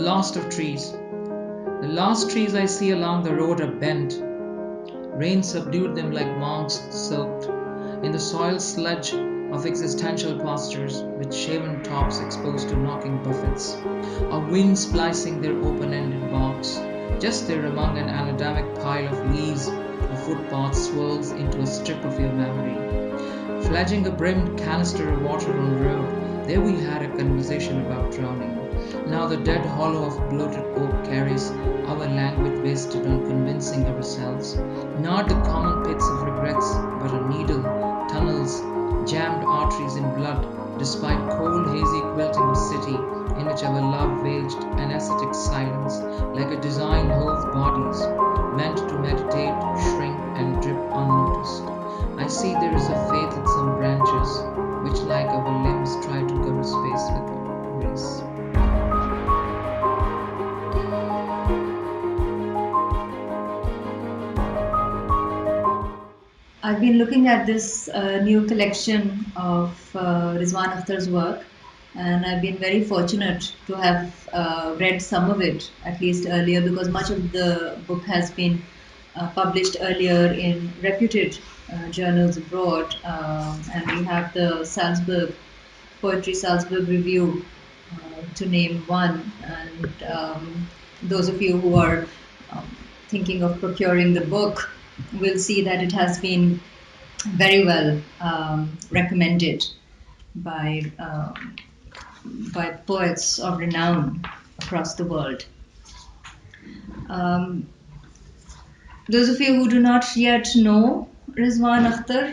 lost of trees. The last trees I see along the road are bent. Rain subdued them like monks soaked in the soil sludge of existential postures, with shaven tops exposed to knocking buffets, or wind splicing their open-ended barks. Just there among an anadamic pile of leaves, a footpath swirls into a strip of your memory. Fledging a brimmed canister of water on the road, there we had a conversation about drowning. Now the dead hollow of bloated oak carries our languid wasted on convincing ourselves, not the common pits of regrets, but a needle, tunnels, jammed arteries in blood, despite cold hazy quilting of city, in which our love waged an ascetic silence, like a designed whole bodies, meant to meditate, shrink, and drip unnoticed. I see there is a faith in some branches, which like our limbs try to cover space with grace. I've been looking at this new collection of Rizwan Akhtar's work, and I've been very fortunate to have read some of it, at least earlier, because much of the book has been published earlier in reputed journals abroad. And we have the Poetry Salzburg Review, to name one. And those of you who are um, thinking of procuring the book will see that it has been very well recommended by poets of renown across the world. Um, those of you who do not yet know Rizwan Akhtar,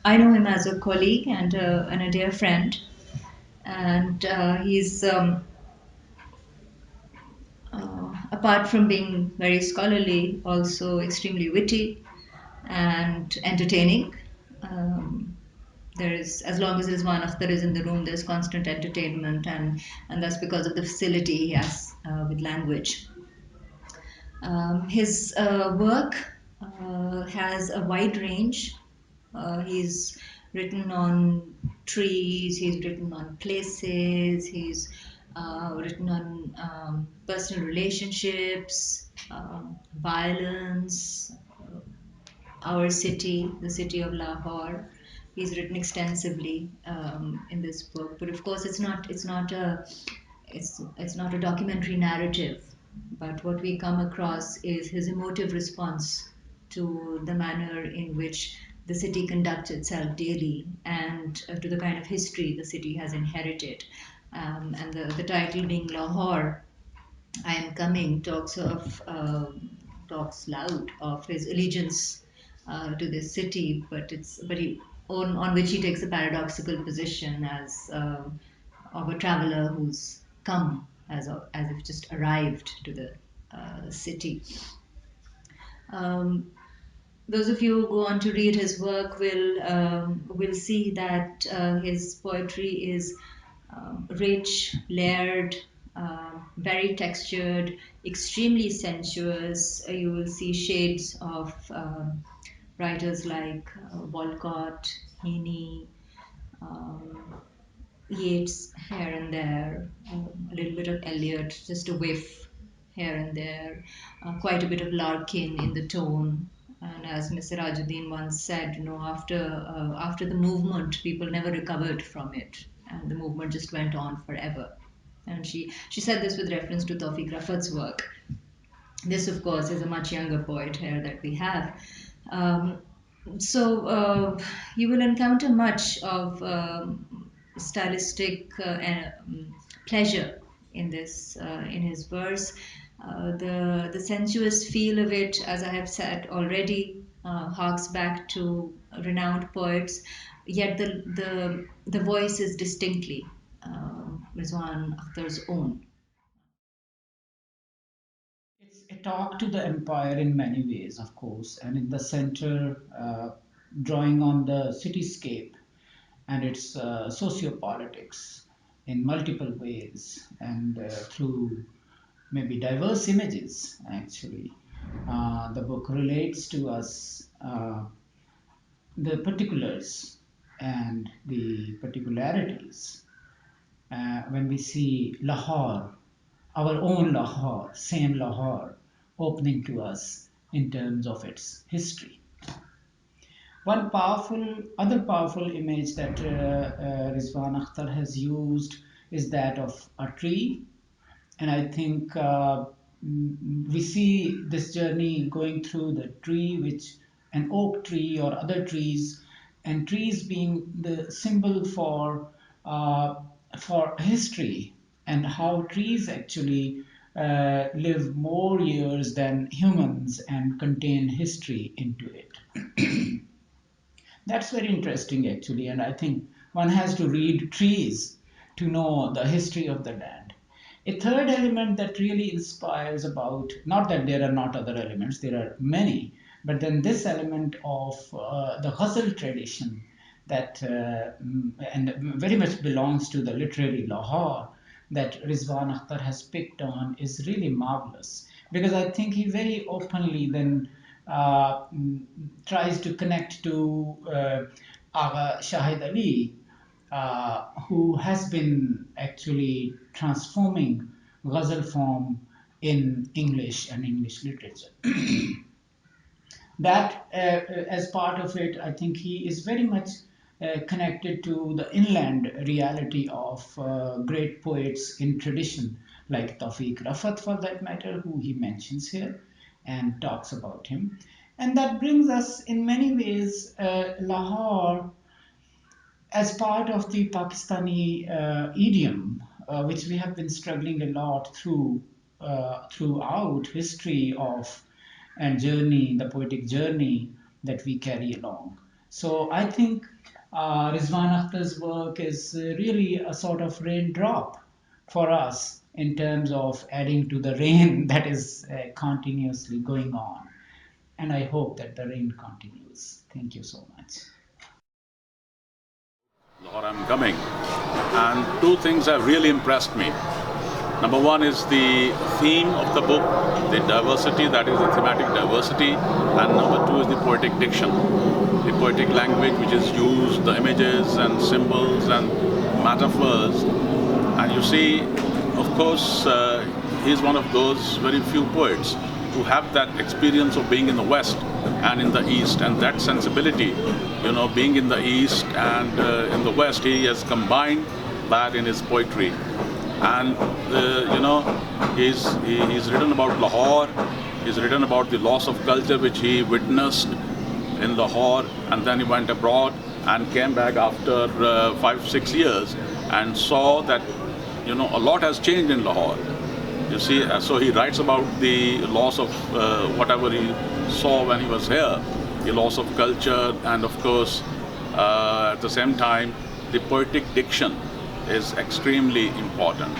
I know him as a colleague and a dear friend, and he's apart from being very scholarly, also extremely witty and entertaining. Um, there is, as long as Rizwan Akhtar is in the room, there's constant entertainment, and that's because of the facility he has with language. His work has a wide range. He's written on trees, he's written on places, he's written on personal relationships, violence, our city, the city of Lahore. He's written extensively in this book, but of course, it's not a documentary narrative. But what we come across is his emotive response to the manner in which the city conducts itself daily, and to the kind of history the city has inherited. And the title being Lahore, I am coming, talks loud of his allegiance to this city, on which he takes a paradoxical position as of a traveler who's come as if just arrived to the city. Um, those of you who go on to read his work will see that his poetry is rich, layered, very textured, extremely sensuous. You will see shades of writers like Walcott, Heaney, um, Yeats here and there, a little bit of Eliot, just a whiff here and there, quite a bit of Larkin in the tone. And as Mr. Sirjudin once said, after the movement, people never recovered from it, and the movement just went on forever. And she said this with reference to Tawfiq Rafat's work. This, of course, is a much younger poet here that we have. Um, so you will encounter much of stylistic pleasure in this in his verse. The sensuous feel of it, as I have said already, harks back to renowned poets. Yet the voice is distinctly Rizwan Akhtar's own. It's a talk to the empire in many ways, of course, and in the center, drawing on the cityscape and its sociopolitics in multiple ways and through maybe diverse images, actually. The book relates to us the particulars and the particularities when we see Lahore, our own Lahore, same Lahore, opening to us in terms of its history. One other powerful image that Rizwan Akhtar has used is that of a tree, and I think we see this journey going through the tree, which an oak tree or other trees, and trees being the symbol for history, and how trees actually live more years than humans and contain history into it. That's very interesting, actually, and I think one has to read trees to know the history of the land. A third element that really inspires about, not that there are not other elements, there are many, but then this element of the ghazal tradition that and very much belongs to the literary Lahore that Rizwan Akhtar has picked on is really marvelous, because I think he very openly then tries to connect to Agha Shahid Ali, who has been actually transforming ghazal form in English and English literature. That, as part of it, I think he is very much connected to the inland reality of great poets in tradition, like Tawfiq Rafat, for that matter, who he mentions here and talks about him. And that brings us, in many ways, Lahore as part of the Pakistani idiom, which we have been struggling a lot throughout history of and journey, the poetic journey that we carry along. So I think Rizwan Akhtar's work is really a sort of raindrop for us in terms of adding to the rain that is continuously going on. And I hope that the rain continues. Thank you so much. Lahore I'm coming, and two things have really impressed me. Number one is the theme of the book, the diversity, that is the thematic diversity, and number two is the poetic diction, the poetic language which is used, the images and symbols and metaphors. And you see, of course, he's one of those very few poets who have that experience of being in the West and in the East, and that sensibility, being in the East and in the West, he has combined that in his poetry. And he's written about Lahore, he's written about the loss of culture which he witnessed in Lahore, and then he went abroad and came back after 5-6 years and saw that a lot has changed in Lahore. You see, so he writes about the loss of whatever he saw when he was here, the loss of culture, and of course at the same time the poetic diction is extremely important.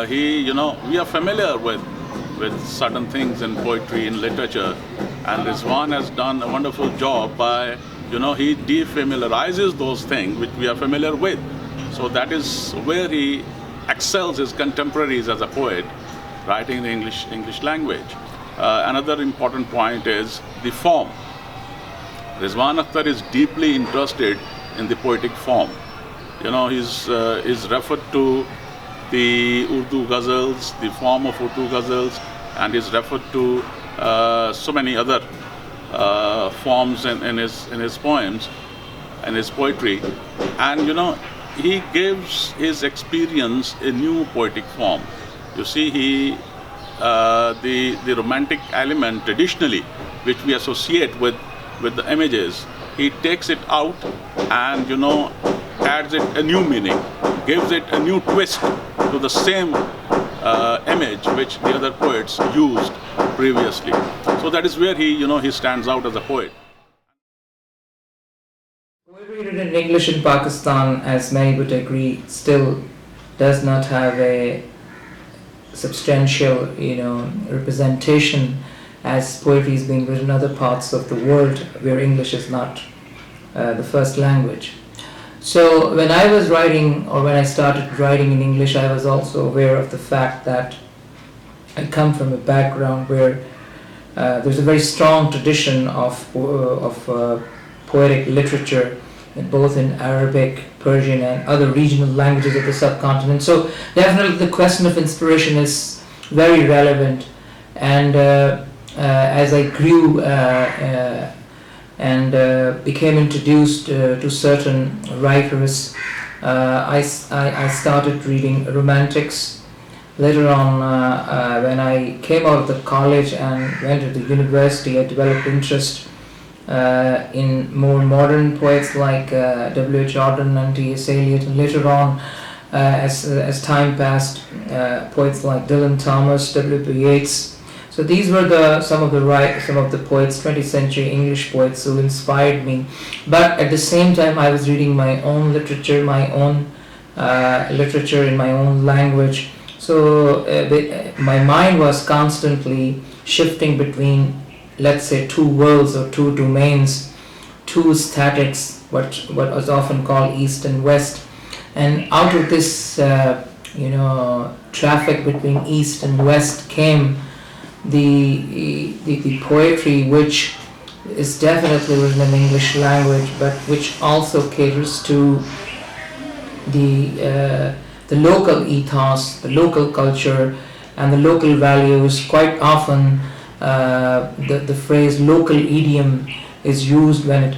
We are familiar with certain things in poetry, in literature, and Rizwan has done a wonderful job by, he defamiliarizes those things which we are familiar with. So that is where he excels his contemporaries as a poet, writing in the English language. Another important point is the form. Rizwan Akhtar is deeply interested in the poetic form. He's referred to the Urdu ghazals, the form of Urdu ghazals, and he's referred to so many other forms in his poems and his poetry. And he gives his experience a new poetic form. You see, the romantic element traditionally, which we associate with the images, he takes it out and adds it a new meaning, gives it a new twist to the same image which the other poets used previously. So that is where he stands out as a poet. Poetry written in English in Pakistan, as many would agree, still does not have a substantial, representation as poetry is being written in other parts of the world where English is not the first language. So when I was writing, or when I started writing in English, I was also aware of the fact that I come from a background where there's a very strong tradition of poetic literature both in Arabic, Persian, and other regional languages of the subcontinent. So definitely the question of inspiration is very relevant. And as I grew and became introduced to certain writers, I started reading romantics. Later on, when I came out of the college and went to the university, I developed interest in more modern poets like W.H. Auden and T.S. Eliot, and later on, as time passed, poets like Dylan Thomas, W.B. Yeats. So these were some of the poets, 20th century English poets, who inspired me. But at the same time, I was reading my own literature, literature in my own language. So my mind was constantly shifting between, let's say, two worlds or two domains, two statics, what was often called East and West. And out of this, traffic between East and West came the poetry, which is definitely written in English language, but which also caters to the local ethos, the local culture, and the local values. Quite often, the phrase "local idiom" is used when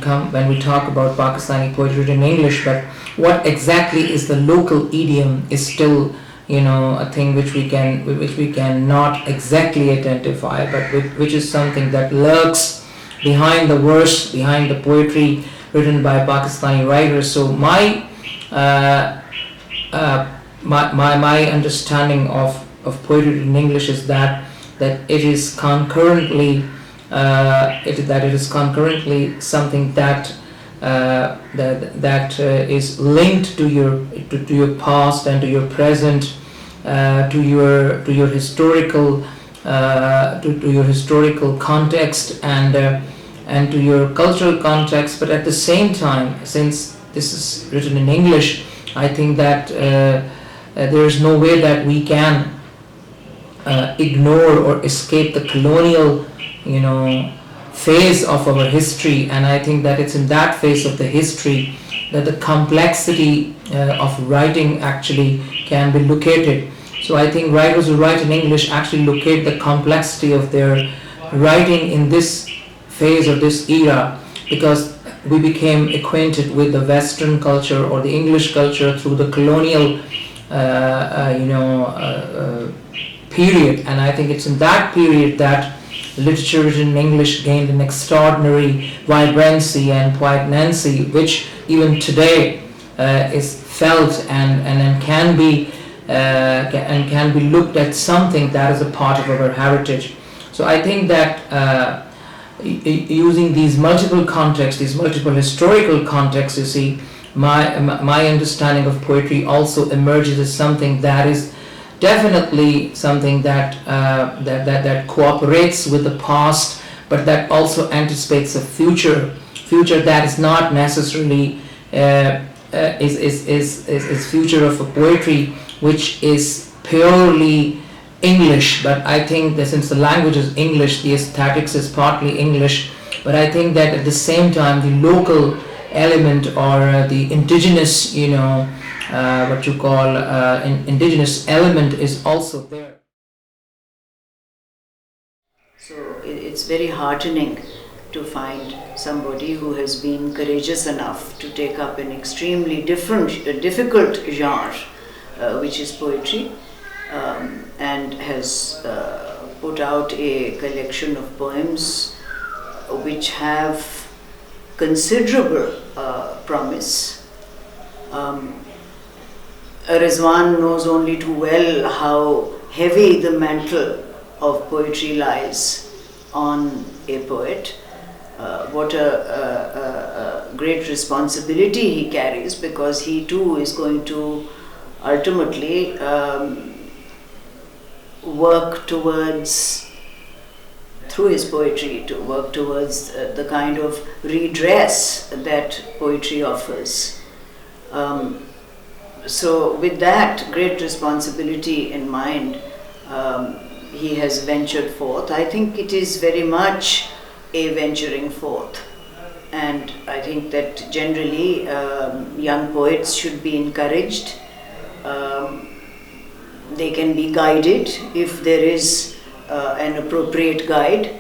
we talk about Pakistani poetry written in English. But what exactly is the local idiom is still, a thing which we can not exactly identify, but which is something that lurks behind the verse, behind the poetry written by Pakistani writers. So my understanding of poetry in English is that it is concurrently something that is linked to your past and to your present, to your historical context and to your cultural context. But at the same time, since this is written in English, I think that there is no way that we can ignore or escape the colonial, phase of our history. And I think that it's in that phase of the history that the complexity of writing actually can be located. So I think writers who write in English actually locate the complexity of their writing in this phase or this era, because we became acquainted with the Western culture or the English culture through the colonial period. And I think it's in that period that literature written in English gained an extraordinary vibrancy and poignancy, which even today is felt and can be looked at something that is a part of our heritage. So I think that using these multiple contexts, these multiple historical contexts, you see, my understanding of poetry also emerges as something that is definitely something that cooperates with the past, but that also anticipates a future that is not necessarily is future of a poetry which is purely English. But I think that since the language is English, the aesthetics is partly English, but I think that at the same time the local element or the indigenous, what you call indigenous element is also there. So it's very heartening to find somebody who has been courageous enough to take up an extremely difficult genre, which is poetry, and has put out a collection of poems which have considerable promise. Rizwan knows only too well how heavy the mantle of poetry lies on a poet. What a great responsibility he carries, because he too is going to ultimately work towards, through his poetry, to work towards the kind of redress that poetry offers. So with that great responsibility in mind, he has ventured forth. I think it is very much a venturing forth. and I think that generally young poets should be encouraged. They can be guided if there is an appropriate guide.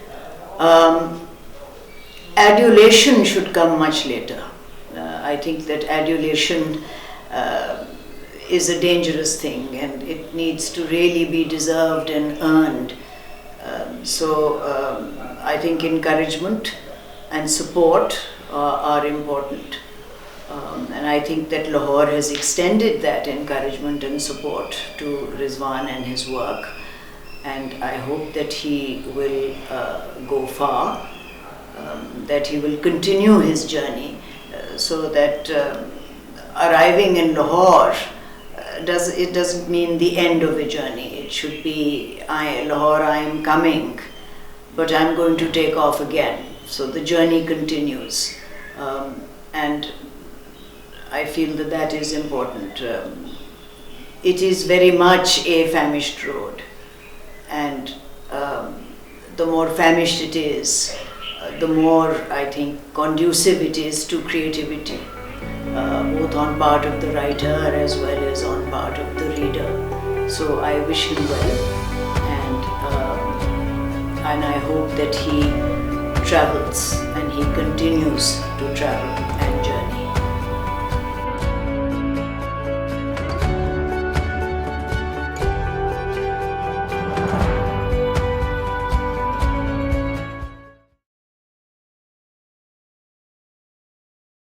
Adulation should come much later. I think that adulation is a dangerous thing, and it needs to really be deserved and earned. So I think encouragement and support are important. And I think that Lahore has extended that encouragement and support to Rizwan and his work. And I hope that he will go far, that he will continue his journey, so that arriving in Lahore doesn't mean the end of a journey. It should be, Lahore, I am coming, but I'm going to take off again. So the journey continues. And I feel that that is important. It is very much a famished road, and the more famished it is, the more, I think, conducive it is to creativity, both on part of the writer as well as on part of the reader. So I wish him well, and I hope that he travels and he continues to travel.